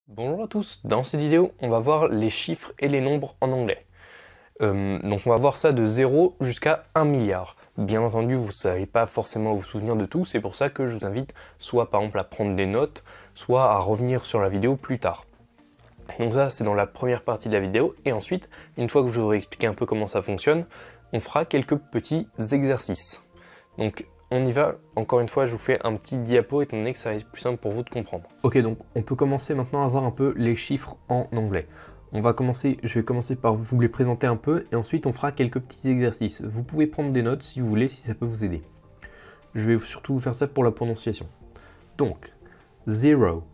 Bonjour à tous, dans cette vidéo on va voir les chiffres et les nombres en anglais. Donc on va voir ça de 0 jusqu'à 1 milliard. Bien entendu vous ne savez pas forcément vous souvenir de tout, c'est pour ça que je vous invite soit par exemple à prendre des notes, soit à revenir sur la vidéo plus tard. Donc ça c'est dans la première partie de la vidéo, et ensuite, une fois que je vous aurai expliqué un peu comment ça fonctionne, on fera quelques petits exercices. Donc on y va, encore une fois je vous fais un petit diapo étant donné que ça va être plus simple pour vous de comprendre. Ok, donc on peut commencer maintenant à voir un peu les chiffres en anglais. Je vais commencer par vous les présenter un peu et ensuite on fera quelques petits exercices. Vous pouvez prendre des notes si vous voulez, si ça peut vous aider. Je vais surtout vous faire ça pour la prononciation. Donc, 0,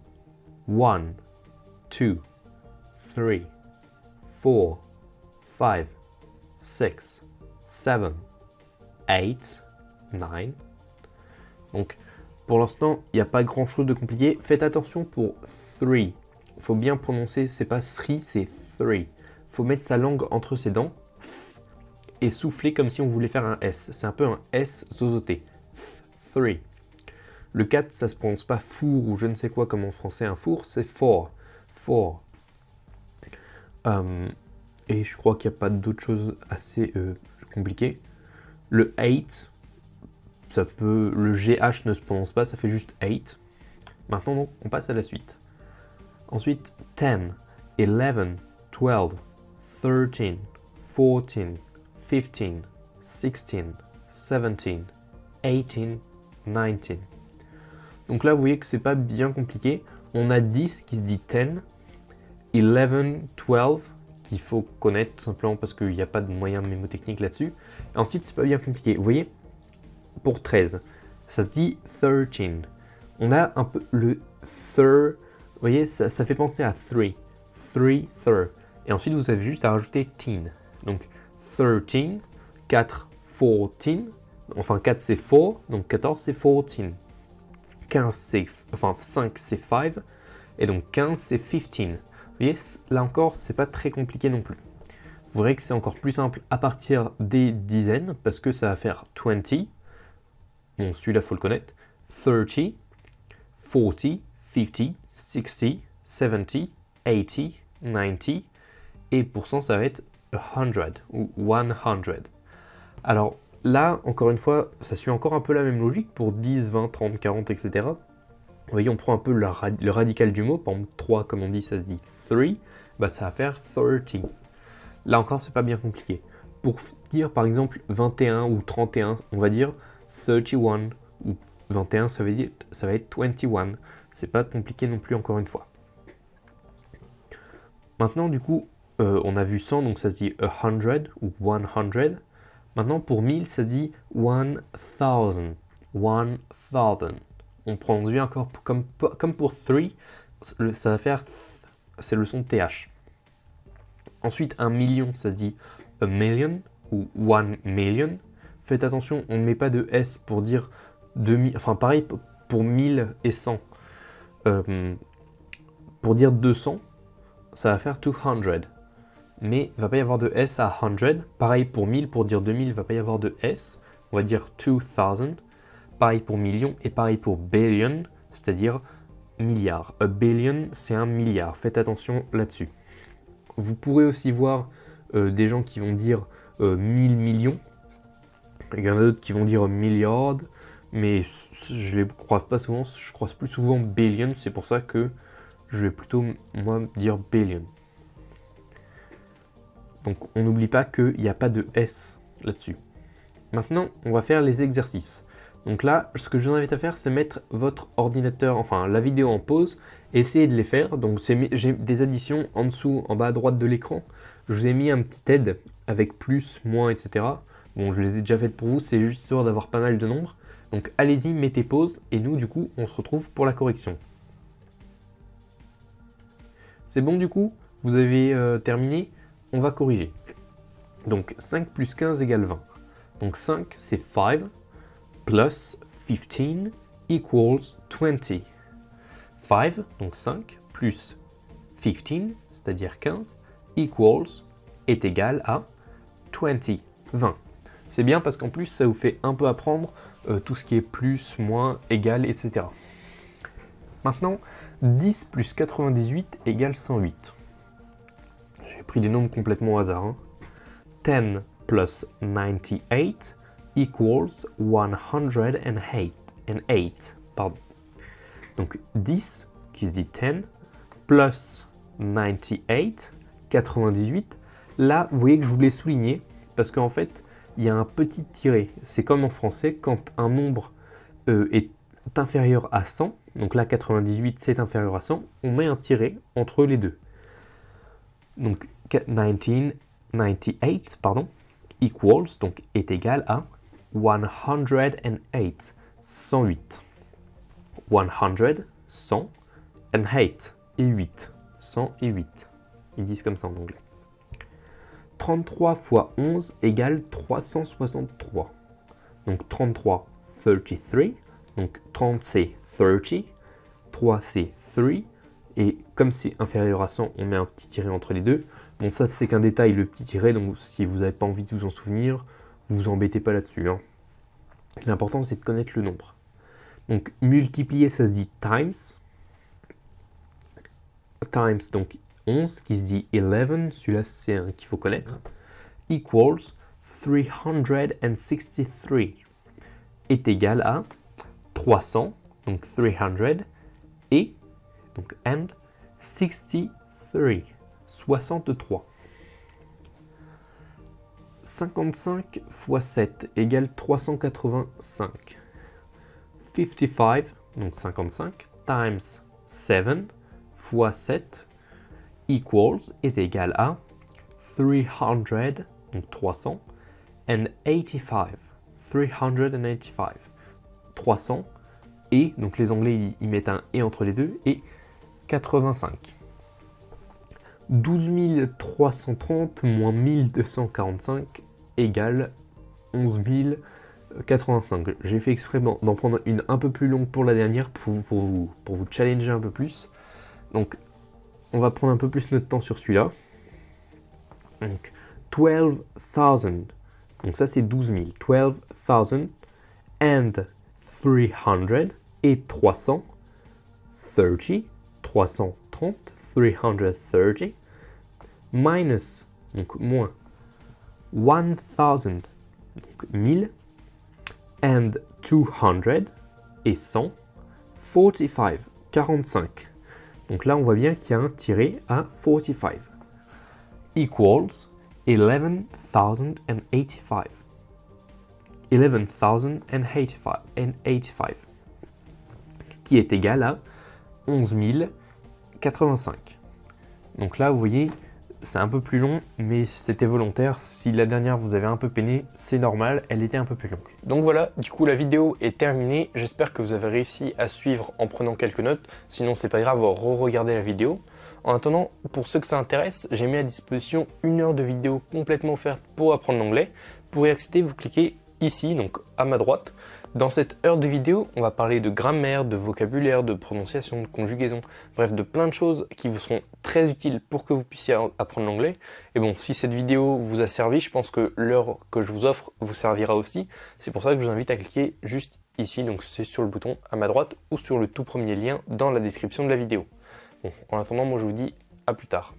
1, 2, 3, 4, 5, 6, 7, 8, 9. Donc, pour l'instant, il n'y a pas grand chose de compliqué. Faites attention pour 3. Il faut bien prononcer, c'est pas 3, c'est 3. Il faut mettre sa langue entre ses dents et souffler comme si on voulait faire un S. C'est un peu un S zozoté. 3. Le 4, ça se prononce pas four ou je ne sais quoi comme en français un four, c'est 4. 4. Et je crois qu'il n'y a pas d'autre chose assez compliquée. Le 8, le GH ne se prononce pas, ça fait juste 8. Maintenant, donc, on passe à la suite. Ensuite, 10, 11, 12, 13, 14, 15, 16, 17, 18, 19. Donc là, vous voyez que c'est pas bien compliqué. On a 10 qui se dit 10, 11, 12, qu'il faut connaître tout simplement parce qu'il n'y a pas de moyen mémotechnique là-dessus. Et ensuite, c'est pas bien compliqué. Vous voyez, pour 13, ça se dit 13. On a un peu le third, vous voyez, ça fait penser à 3. 3, third. Et ensuite, vous avez juste à rajouter teen. Donc, 13, 4, 14. Enfin, 4 c'est 4, donc 14 c'est 14. 15 c'est, enfin 5 c'est 5. Et donc 15 c'est 15. Vous voyez, là encore, c'est pas très compliqué non plus. Vous verrez que c'est encore plus simple à partir des dizaines, parce que ça va faire 20. Bon, celui-là, il faut le connaître. 30, 40, 50, 60, 70, 80, 90. Et pour cent, ça va être 100 ou 100. Alors là, encore une fois, ça suit encore un peu la même logique pour 10, 20, 30, 40, etc. Vous voyez, on prend un peu le radical du mot. Par exemple, 3, comme on dit, ça se dit 3. Bah, ça va faire 30. Là encore, c'est pas bien compliqué. Pour dire, par exemple, 21 ou 31, on va dire 31 ou 21, ça va être 21. C'est pas compliqué non plus, encore une fois. Maintenant, du coup, on a vu 100, donc ça se dit 100 ou 100. Maintenant, pour 1000, ça se dit 1000. 1000. On prononce bien encore comme pour 3, ça va faire, c'est le son de TH. Ensuite, 1 million, ça se dit a million ou 1 million. Faites attention, on ne met pas de S pour dire 2000, enfin pareil pour 1000 et 100. Pour dire 200, ça va faire 200. Mais il ne va pas y avoir de S à 100. Pareil pour 1000, pour dire 2000, il ne va pas y avoir de S. On va dire 2000. Pareil pour million et pareil pour billion, c'est-à-dire milliard. A billion, c'est un milliard. Faites attention là-dessus. Vous pourrez aussi voir des gens qui vont dire 1000 millions. Il y en a d'autres qui vont dire milliard, mais je les croise pas souvent. Je croise plus souvent billion, c'est pour ça que je vais plutôt, moi, dire billion. Donc on n'oublie pas qu'il n'y a pas de S là-dessus. Maintenant, on va faire les exercices. Donc là, ce que je vous invite à faire, c'est mettre votre ordinateur, enfin la vidéo en pause, et essayer de les faire. Donc j'ai des additions en dessous, en bas à droite de l'écran. Je vous ai mis un petit aide avec plus, moins, etc. Bon, je les ai déjà faites pour vous, c'est juste histoire d'avoir pas mal de nombres. Donc allez-y, mettez pause, et nous, du coup, on se retrouve pour la correction. C'est bon, du coup, vous avez terminé. On va corriger. Donc 5 plus 15 égale 20. Donc 5, c'est 5. Plus 15 equals 20. 5, donc 5, plus 15, c'est-à-dire 15, equals, est égal à 20, 20. C'est bien parce qu'en plus, ça vous fait un peu apprendre tout ce qui est plus, moins, égal, etc. Maintenant, 10 plus 98 égale 108. J'ai pris des nombres complètement au hasard. Hein. 10 plus 98 equals 108. Pardon. Donc 10, qui se dit 10, plus 98, 98. Là, vous voyez que je voulais souligner, parce qu'en fait, il y a un petit tiret. C'est comme en français, quand un nombre est inférieur à 100, donc là 98 c'est inférieur à 100, on met un tiret entre les deux. Donc 98 equals, donc est égal à 108, 108. 100, 100, and 8, et 8, 100 et 8. Ils disent comme ça en anglais. 33 fois 11 égale 363. Donc 33, 33. Donc 30 c'est 30. 3 c'est 3. Et comme c'est inférieur à 100, on met un petit tiret entre les deux. Bon, ça c'est qu'un détail, le petit tiret. Donc si vous n'avez pas envie de vous en souvenir, vous vous embêtez pas là-dessus. Hein. L'important c'est de connaître le nombre. Donc multiplier, ça se dit times. Times, donc 11, qui se dit 11, celui-là c'est un qu'il faut connaître, equals 363, est égal à 300, donc 300, et, donc and, 63, 63. 55 fois 7 égale 385. 55, donc 55, times 7, fois 7 equals est égal à 300, donc 300, and 85, 385, 300, et, donc les Anglais ils mettent un et entre les deux, et 85. 12 330 moins 1245 égale 11 085. J'ai fait exprès d'en prendre une un peu plus longue pour la dernière, pour vous challenger un peu plus. Donc, on va prendre un peu plus notre temps sur celui-là. Donc, 12 000. Donc ça, c'est 12 000. 12 000 and 300 et 300. 30. 330. 330. Minus, donc moins 1000. Donc 1000. And 200 et 100. 45. 45. Donc là, on voit bien qu'il y a un tiré à 45. Equals 11,085. 11,085. Qui est égal à 11 085. Donc là, vous voyez, c'est un peu plus long, mais c'était volontaire. Si la dernière vous avez un peu peiné, c'est normal, elle était un peu plus longue. Donc voilà, du coup la vidéo est terminée. J'espère que vous avez réussi à suivre en prenant quelques notes. Sinon c'est pas grave, re-regardez la vidéo. En attendant, pour ceux que ça intéresse, j'ai mis à disposition 1 heure de vidéo complètement offerte pour apprendre l'anglais. Pour y accéder, vous cliquez ici, donc à ma droite. Dans cette heure de vidéo, on va parler de grammaire, de vocabulaire, de prononciation, de conjugaison, bref, de plein de choses qui vous seront très utiles pour que vous puissiez apprendre l'anglais. Et bon, si cette vidéo vous a servi, je pense que l'heure que je vous offre vous servira aussi. C'est pour ça que je vous invite à cliquer juste ici, donc c'est sur le bouton à ma droite ou sur le tout premier lien dans la description de la vidéo. Bon, en attendant, moi je vous dis à plus tard.